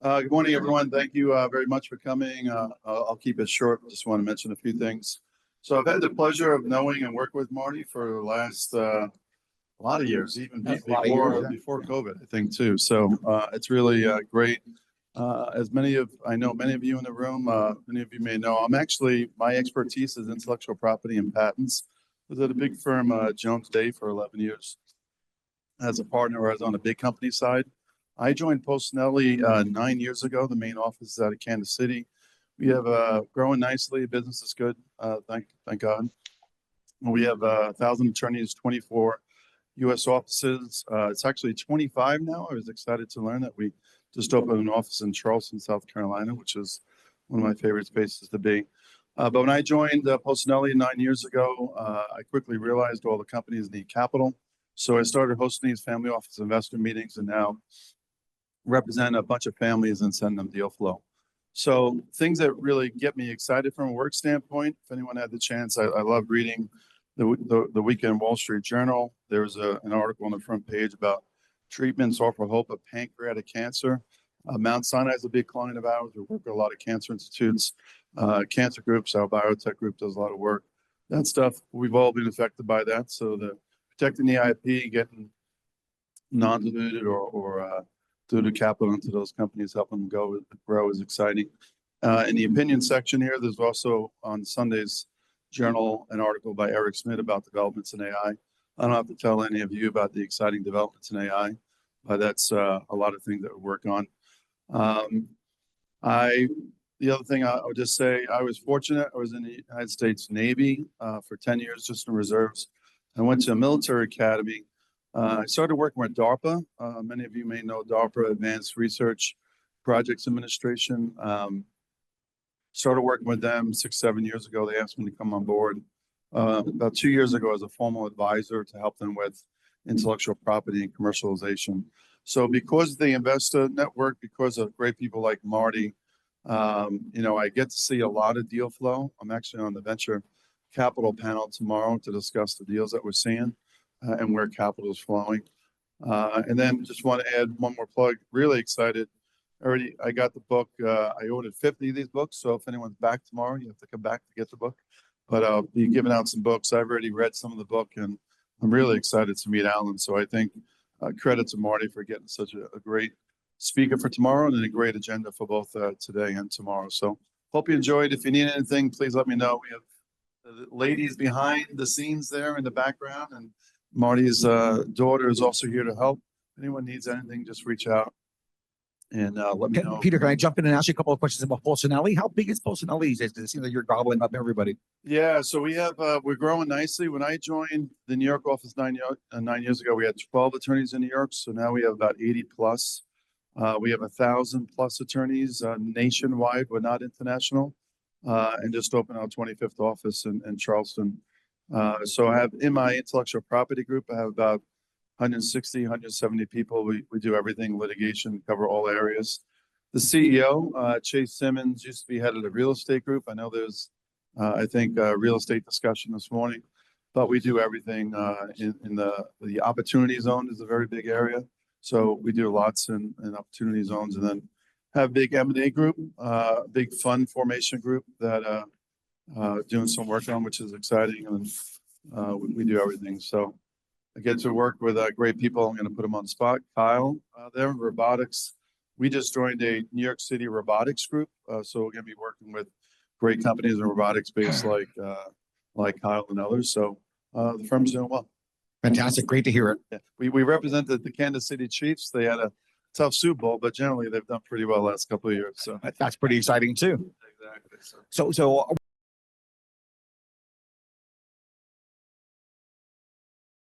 Good morning, everyone. Thank you very much for coming. I'll keep it short. Just want to mention a few things. So I've had the pleasure of knowing and working with Marty for the last a lot of years, even before COVID, I think too. So it's really great. As I know many of you in the room, many of you may know, my expertise is intellectual property and patents. I was at a big firm, Jones Day, for 11 years as a partner, or as on the big company side. I joined Polsinelli 9 years ago. The main office is out of Kansas City. We have growing nicely. Business is good. Thank God. We have 1,000 attorneys, 24 U.S. offices. It's actually 25 now. I was excited to learn that we just opened an office in Charleston, South Carolina, which is one of my favorite spaces to be. But when I joined Polsinelli 9 years ago, I quickly realized all the companies need capital. So I started hosting these family office investor meetings, and now represent a bunch of families and send them deal flow. So things that really get me excited from a work standpoint, if anyone had the chance, I love reading the Weekend Wall Street Journal. There's an article on the front page about treatments offer hope of pancreatic cancer. Mount Sinai is a big client of ours. We work with a lot of cancer institutes, cancer groups. Our biotech group does a lot of work. That stuff, we've all been affected by that. So protecting the IP, getting non-diluted or diluted capital into those companies, helping them grow is exciting. In the opinion section here, there's also on Sunday's Journal an article by Eric Schmidt about developments in AI. I don't have to tell any of you about the exciting developments in AI, but that's a lot of things that we work on. The other thing I would just say, I was fortunate. I was in the United States Navy for 10 years, just in reserves. I went to a military academy. I started working with DARPA. Many of you may know DARPA, Advanced Research Projects Administration. Started working with them 6-7 years ago. They asked me to come on board about 2 years ago as a formal advisor to help them with intellectual property and commercialization. So because of the investor network, because of great people like Marty, I get to see a lot of deal flow. I'm actually on the venture capital panel tomorrow to discuss the deals that we're seeing and where capital is flowing. And then just want to add one more plug. Really excited. I got the book. I ordered 50 of these books. So if anyone's back tomorrow, you have to come back to get the book. But I'll be giving out some books. I've already read some of the book, and I'm really excited to meet Alan. So I think credit to Marty for getting such a great speaker for tomorrow and a great agenda for both today and tomorrow. So hope you enjoyed. If you need anything, please let me know. We have the ladies behind the scenes there in the background, and Marty's daughter is also here to help. If anyone needs anything, just reach out and let me know. Peter, can I jump in and ask you a couple of questions about Polsinelli? How big is Polsinelli? Because it seems like you're gobbling up everybody. Yeah, so we're growing nicely. When I joined the New York office 9 years ago, we had 12 attorneys in New York. So now we have about 80 plus. We have 1,000 plus attorneys nationwide. We're not international, and just opened our 25th office in Charleston. So I have in my intellectual property group, I have about 160, 170 people. We do everything, litigation, cover all areas. The CEO, Chase Simmons, used to be head of the real estate group. I know there's, I think, a real estate discussion this morning, but we do everything in the opportunity zone is a very big area. So we do lots in opportunity zones, and then have a big M&A group, big fund formation group that doing some work on, which is exciting, and we do everything. So I get to work with great people. I'm going to put them on the spot. Kyle, there in robotics. We just joined a New York City robotics group. So we're going to be working with great companies in robotics space like Kyle and others. So the firm's doing well. Fantastic. Great to hear it. Yeah. We represented the Kansas City Chiefs. They had a tough Super Bowl, but generally they've done pretty well the last couple of years. So That's pretty exciting too. Exactly. So